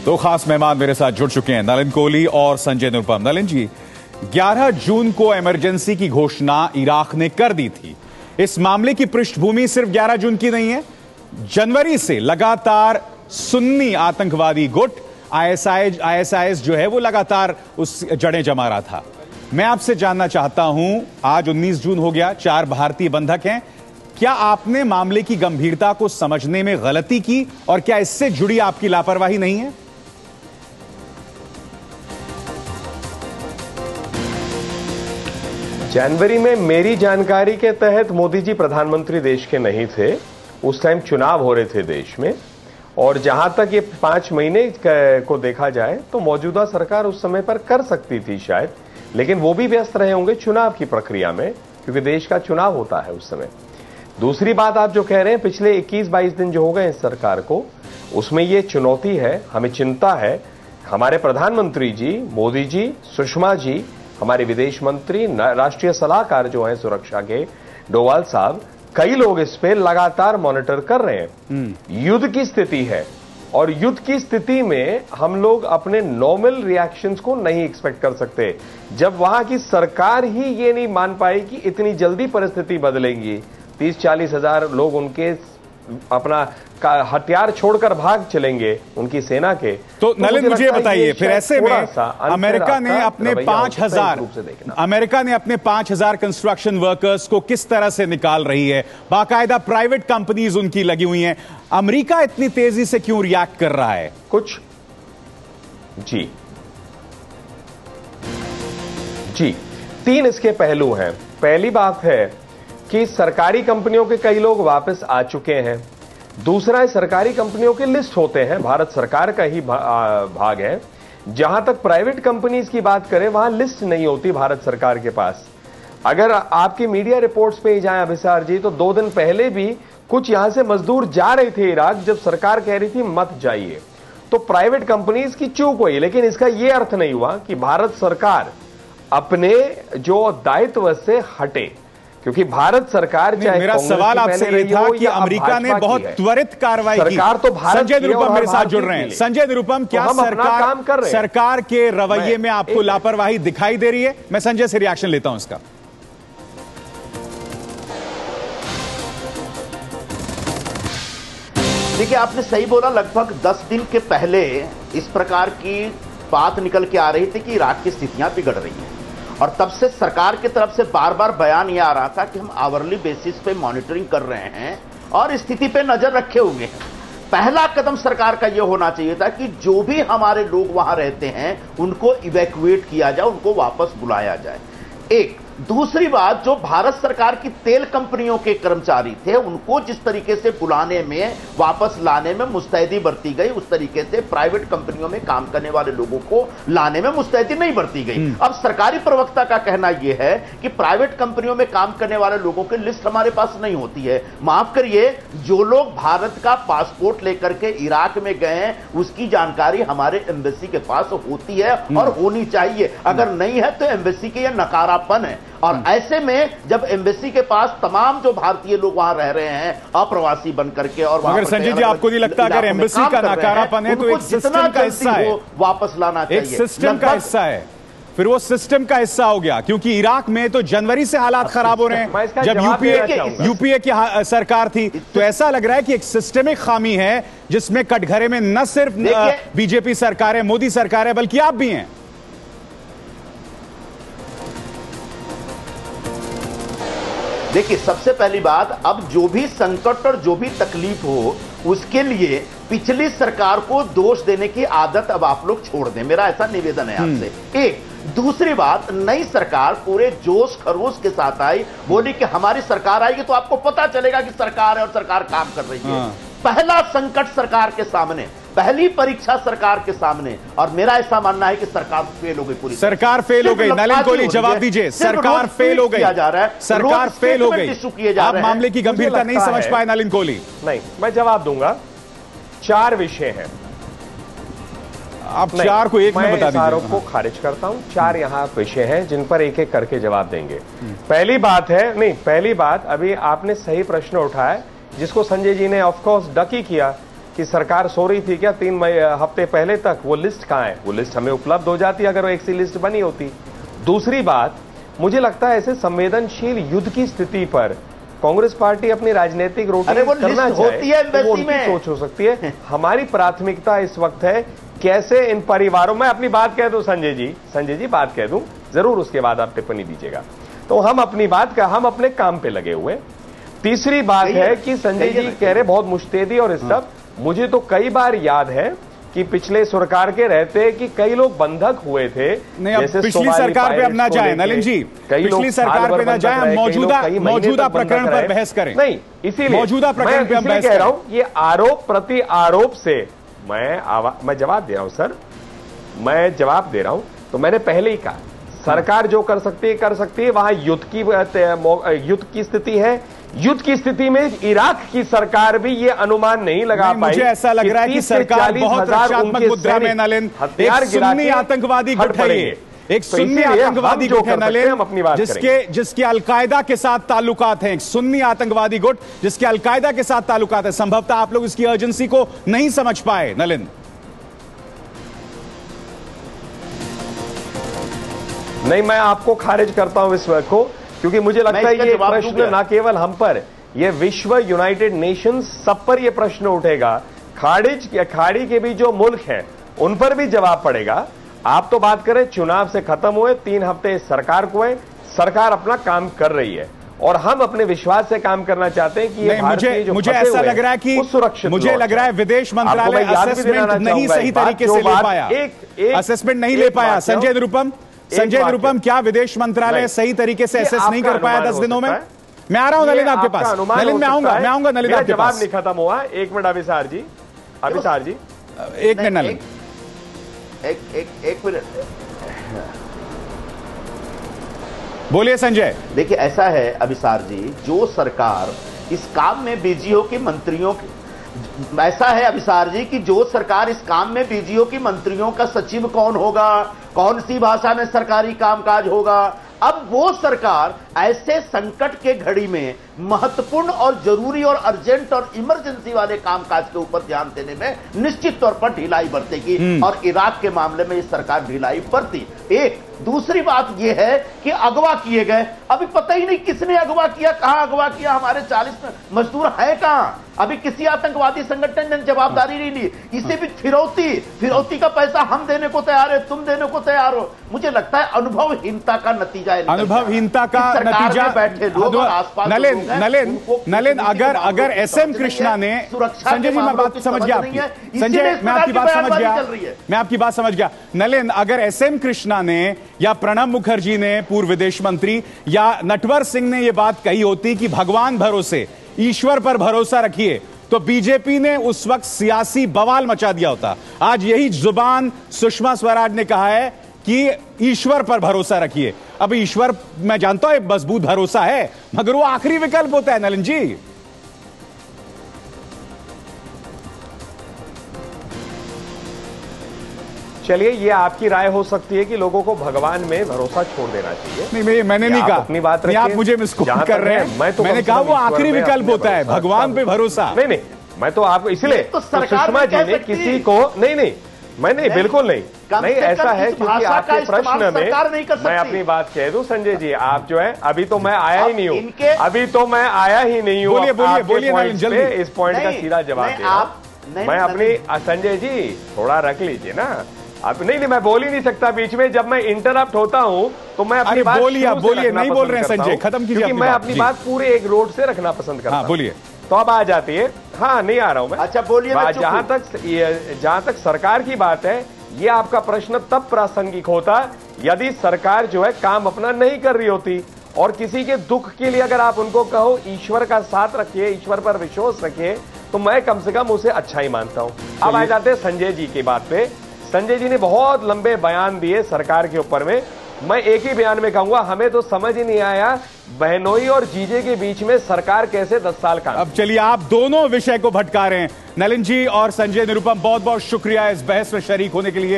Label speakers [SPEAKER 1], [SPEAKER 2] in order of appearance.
[SPEAKER 1] दो खास मेहमान मेरे साथ जुड़ चुके हैं, नलिन कोहली और संजय निरुपम। नलिन जी, 11 जून को इमरजेंसी की घोषणा इराक ने कर दी थी। इस मामले की पृष्ठभूमि सिर्फ 11 जून की नहीं है। जनवरी से लगातार सुन्नी आतंकवादी गुट आईएसआईएस जो है वो लगातार उस जड़ें जमा रहा था। मैं आपसे जानना चाहता हूं, आज 19 जून हो गया, 4 भारतीय बंधक हैं। क्या आपने मामले की गंभीरता को समझने में गलती की और क्या इससे जुड़ी आपकी लापरवाही नहीं है?
[SPEAKER 2] जनवरी में मेरी जानकारी के तहत मोदी जी प्रधानमंत्री देश के नहीं थे। उस टाइम चुनाव हो रहे थे देश में, और जहां तक ये 5 महीने को देखा जाए तो मौजूदा सरकार उस समय पर कर सकती थी शायद, लेकिन वो भी व्यस्त रहे होंगे चुनाव की प्रक्रिया में, क्योंकि देश का चुनाव होता है उस समय। दूसरी बात आप जो कह रहे हैं, पिछले 21-22 दिन जो हो गए इस सरकार को, उसमें ये चुनौती है, हमें चिंता है। हमारे प्रधानमंत्री जी, मोदी जी, सुषमा जी, हमारे विदेश मंत्री, राष्ट्रीय सलाहकार जो हैं सुरक्षा के, डोवाल साहब, कई लोग इस पे लगातार मॉनिटर कर रहे हैं। युद्ध की स्थिति है, और युद्ध की स्थिति में हम लोग अपने नॉर्मल रिएक्शंस को नहीं एक्सपेक्ट कर सकते। जब वहां की सरकार ही ये नहीं मान पाई कि इतनी जल्दी परिस्थिति बदलेगी, 30-40 हजार लोग उनके अपना हथियार छोड़कर भाग चलेंगे उनकी सेना के, तो
[SPEAKER 1] नलिन मुझे बताइए, फिर ऐसे में अमेरिका ने अपने 5,000 कंस्ट्रक्शन वर्कर्स को किस तरह से निकाल रही है? बाकायदा प्राइवेट कंपनीज उनकी लगी हुई हैं। अमेरिका इतनी तेजी से क्यों रिएक्ट कर रहा है?
[SPEAKER 2] कुछ जी 3 इसके पहलू हैं। पहली बात है कि सरकारी कंपनियों के कई लोग वापस आ चुके हैं। दूसरा है, सरकारी कंपनियों के लिस्ट होते हैं, भारत सरकार का ही भाग है। जहां तक प्राइवेट कंपनीज की बात करें, वहां लिस्ट नहीं होती भारत सरकार के पास। अगर आपकी मीडिया रिपोर्ट्स पे ही जाएं अभिसार जी, तो 2 दिन पहले भी कुछ यहां से मजदूर जा रहे थे इराक, जब सरकार कह रही थी मत जाइए। तो प्राइवेट कंपनीज की चूक हुई, लेकिन इसका यह अर्थ नहीं हुआ कि भारत सरकार अपने जो दायित्व से हटे, क्योंकि भारत सरकार, चाहे
[SPEAKER 1] मेरा सवाल आपसे ये था कि अमेरिका ने बहुत त्वरित कार्रवाई की।
[SPEAKER 2] सरकार तो भारत,
[SPEAKER 1] संजय निरुपम मेरे साथ जुड़ रहे हैं। संजय निरुपम, क्या सरकार के रवैये में आपको लापरवाही दिखाई दे रही है? मैं संजय से रिएक्शन लेता हूं इसका।
[SPEAKER 3] देखिए, आपने सही बोला। लगभग 10 दिन के पहले इस प्रकार की बात निकल के आ रही थी कि इराक की स्थितियां बिगड़ रही हैं, और तब से सरकार की तरफ से बार बार बयान यह आ रहा था कि हम आवरली बेसिस पे मॉनिटरिंग कर रहे हैं और स्थिति पे नजर रखे हुए हैं। पहला कदम सरकार का यह होना चाहिए था कि जो भी हमारे लोग वहां रहते हैं उनको इवैक्यूएट किया जाए, उनको वापस बुलाया जाए। एक दूसरी बात, जो भारत सरकार की तेल कंपनियों के कर्मचारी थे, उनको जिस तरीके से बुलाने में, वापस लाने में मुस्तैदी बरती गई, उस तरीके से प्राइवेट कंपनियों में काम करने वाले लोगों को लाने में मुस्तैदी नहीं बरती गई। अब सरकारी प्रवक्ता का कहना यह है कि प्राइवेट कंपनियों में काम करने वाले लोगों की लिस्ट हमारे पास नहीं होती है। माफ करिए, जो लोग भारत का पासपोर्ट लेकर के इराक में गए हैं, उसकी जानकारी हमारे एम्बेसी के पास होती है और होनी चाहिए। अगर नहीं है तो एम्बेसी के यह नकारापन है। और ऐसे में जब एम्बेसी के पास तमाम जो भारतीय लोग वहां रह रहे हैं अप्रवासी बनकर के, और
[SPEAKER 1] मगर संजय जी, आपको नहीं लगता अगर एम्बेसी का नकारापन है तो एक सिस्टम का हिस्सा है,
[SPEAKER 3] वापस लाना चाहिए?
[SPEAKER 1] एक सिस्टम का हिस्सा है, फिर वो सिस्टम का हिस्सा हो गया। क्योंकि इराक में तो जनवरी से हालात खराब हो रहे हैं। जब यूपीए की सरकार थी तो ऐसा लग रहा है कि एक सिस्टमिक खामी है, जिसमें कटघरे में न सिर्फ बीजेपी सरकार है, मोदी सरकार है, बल्कि आप भी हैं।
[SPEAKER 3] देखिए, सबसे पहली बात, अब जो भी संकट और जो भी तकलीफ हो, उसके लिए पिछली सरकार को दोष देने की आदत अब आप लोग छोड़ दें, मेरा ऐसा निवेदन है आपसे। एक दूसरी बात, नई सरकार पूरे जोश खरोश के साथ आई, बोली कि हमारी सरकार आएगी तो आपको पता चलेगा कि सरकार है और सरकार काम कर रही है। पहला संकट सरकार के सामने, पहली परीक्षा सरकार के सामने, और मेरा ऐसा मानना है कि सरकार फेल हो गई, पूरी
[SPEAKER 1] सरकार फेल हो गई। नलिन कोहली, जवाब दीजिए। सरकार फेल हो गई, सरकार फेल हो गई। आप मामले की गंभीरता नहीं समझ पाए नलिन कोहली?
[SPEAKER 2] नहीं, मैं जवाब दूंगा। 4 विषय हैं।
[SPEAKER 1] आप 4 को एक में बता दीजिए।
[SPEAKER 2] आरोप को खारिज करता हूं। 4 यहां विषय हैं जिन पर एक एक करके जवाब देंगे। पहली बात, अभी आपने सही प्रश्न उठाया, जिसको संजय जी ने ऑफकोर्स डक ही किया कि सरकार सो रही थी क्या 3 हफ्ते पहले तक? वो लिस्ट कहां है? वो लिस्ट हमें उपलब्ध हो जाती अगर वो एक सी लिस्ट बनी होती। दूसरी बात, मुझे लगता है ऐसे संवेदनशील युद्ध की स्थिति पर कांग्रेस पार्टी अपनी राजनीतिक रोटी करना चाहे तो वो उनकी सोच हो सकती है। हमारी प्राथमिकता इस वक्त है कैसे इन परिवारों में, अपनी बात कह दूं संजय जी बात कह दूं, जरूर उसके बाद आप टिप्पणी दीजिएगा। तो हम अपनी बात का, हम अपने काम पे लगे हुए। तीसरी बात है कि संजय जी कह रहे बहुत मुश्तैदी और इस सब, मुझे तो कई बार याद है कि पिछले सरकार के रहते कि कई लोग बंधक हुए थे।
[SPEAKER 1] नहीं, अब पिछली सरकार पे अब ना जाए नलिन जी, पिछली सरकार पे ना जाए, हम मौजूदा प्रकरण पर बहस करें।
[SPEAKER 2] नहीं, इसीलिए
[SPEAKER 1] मौजूदा प्रकरण पे हम बहस
[SPEAKER 2] कह रहा हूं, ये आरोप प्रति आरोप से मैं जवाब दे रहा हूं सर, मैं जवाब दे रहा हूं। तो मैंने पहले ही कहा सरकार जो कर सकती है, वहां युद्ध की स्थिति है। युद्ध की स्थिति में इराक की सरकार भी ये अनुमान नहीं लगा पाई।
[SPEAKER 1] मुझे ऐसा लग रहा है कि सरकार बहुत रक्षात्मक मुद्दा में नलिन एक सुन्नी आतंकवादी गुट है, एक सुन्नी आतंकवादी गुट है नलिन, जिसके अलकायदा के साथ ताल्लुकात हैं, एक सुन्नी आतंकवादी गुट जिसके अलकायदा के साथ ताल्लुकात है। संभवतः आप लोग इसकी अर्जेंसी को नहीं समझ पाए नलिन।
[SPEAKER 2] नहीं, मैं आपको खारिज करता हूं इस को, क्योंकि मुझे लगता है ये प्रश्न ना केवल हम पर, ये विश्व यूनाइटेड नेशंस सब पर ये प्रश्न उठेगा। खाड़ी के भी जो मुल्क हैं उन पर भी जवाब पड़ेगा। आप तो बात करें चुनाव से खत्म हुए 3 हफ्ते सरकार को है, सरकार अपना काम कर रही है और हम अपने विश्वास से काम करना चाहते हैं कि ये
[SPEAKER 1] मुझे ऐसा लग रहा है कि मुझे लग रहा है विदेश मंत्रालय असेसमेंट नहीं सही तरीके से ले पाया, असेसमेंट नहीं ले पाया। संजय निरुपम, क्या विदेश मंत्रालय सही तरीके से असेस नहीं कर पाया 10 दिनों में? मैं आ रहा हूं नलिन आपके पास, नलिन मैं आऊंगा नलिन आपके पास।
[SPEAKER 2] जवाब नहीं खत्म हुआ, 1 मिनट अभिसार जी,
[SPEAKER 1] 1 मिनट नलिन,
[SPEAKER 3] एक मिनट
[SPEAKER 1] बोलिए संजय।
[SPEAKER 3] देखिए ऐसा है अभिसार जी, जो सरकार इस काम में बिजी हो कि मंत्रियों की, ऐसा है अभिसार जी कि जो सरकार इस काम में बिजी हो कि मंत्रियों का सचिव कौन होगा, कौन सी भाषा में सरकारी कामकाज होगा, अब वो सरकार ऐसे संकट के घड़ी में महत्वपूर्ण और जरूरी और अर्जेंट और इमरजेंसी वाले कामकाज के ऊपर ध्यान देने में निश्चित तौर पर ढिलाई बरतेगी और इराक के मामले में ये सरकार ढिलाई बरती। एक दूसरी बात यह है कि अगवा किए गए, अभी पता ही नहीं किसने अगवा किया, कहां अगवा किया, हमारे 40 मजदूर हैं कहां, अभी किसी आतंकवादी संगठन ने जवाबदारी नहीं ली। इसे भी फिरौती का पैसा हम देने को तैयार है, तुम देने को तैयार हो। मुझे लगता है अनुभवहीनता का नतीजा है,
[SPEAKER 1] अनुभवहीनता का नतीजा।
[SPEAKER 3] बैठे लोग और आसपास
[SPEAKER 1] नलिन अगर एसएम कृष्णा ने, संजय जी मैं बात समझ गया आपकी, संजय मैं आपकी बात समझ गया, नलिन अगर एसएम कृष्णा ने या प्रणब मुखर्जी ने, पूर्व विदेश मंत्री, या नटवर सिंह ने यह बात कही होती कि भगवान भरोसे, ईश्वर पर भरोसा रखिए, तो बीजेपी ने उस वक्त सियासी बवाल मचा दिया होता। आज यही जुबान सुषमा स्वराज ने कहा है कि ईश्वर पर भरोसा रखिए। अब ईश्वर मैं जानता हूं मजबूत भरोसा है, मगर वो आखिरी विकल्प होता है नलिन जी।
[SPEAKER 2] चलिए, ये आपकी राय हो सकती है कि लोगों को भगवान में भरोसा छोड़ देना चाहिए।
[SPEAKER 1] नहीं, मैंने नहीं कहा,
[SPEAKER 2] अपनी बात
[SPEAKER 1] नहीं, आप मुझे मिसकोट कर रहे हैं। मैंने कहा वो आखिरी विकल्प होता है, भगवान पे भरोसा।
[SPEAKER 2] नहीं, मैं तो आपको इसलिए तो सुषमा जी ने किसी को नहीं, मैं नहीं, बिल्कुल नहीं, ऐसा है क्योंकि आपके प्रश्न में मैं अपनी बात कह दूं संजय जी, आप जो है अभी तो मैं आया ही नहीं हूं, बोलिए इस पॉइंट का सीधा जवाब दे रहा हूं मैं अपनी। संजय जी थोड़ा रख लीजिए ना, आप नहीं, मैं बोल ही नहीं सकता बीच में, जब मैं इंटरप्ट होता हूं तो मैं अपनी बात बोलिए, नहीं बोल रहे हैं संजय, खत्म कीजिए, क्योंकि मैं अपनी बात पूरे एक रोड से रखना पसंद करता हूं।
[SPEAKER 1] बोलिए,
[SPEAKER 2] तो अब आ जाती है। हाँ, नहीं आ रहा हूं मैं।
[SPEAKER 3] अच्छा बोलिए।
[SPEAKER 2] जहां तक सरकार की बात है, ये आपका प्रश्न तब प्रासंगिक होता यदि सरकार जो है काम अपना नहीं कर रही होती, और किसी के दुख के लिए अगर आप उनको कहो ईश्वर का साथ रखिए, ईश्वर पर विश्वास रखिए, तो मैं कम से कम उसे अच्छा ही मानता हूं। अब आ जाते हैं संजय जी की बात पे। संजय जी ने बहुत लंबे बयान दिए सरकार के ऊपर में। मैं एक ही बयान में कहूंगा, हमें तो समझ ही नहीं आया बहनोई और जीजे के बीच में सरकार कैसे 10 साल का।
[SPEAKER 1] अब चलिए, आप दोनों विषय को भटका रहे हैं। नलिन जी और संजय निरुपम, बहुत बहुत शुक्रिया इस बहस में शरीक होने के लिए।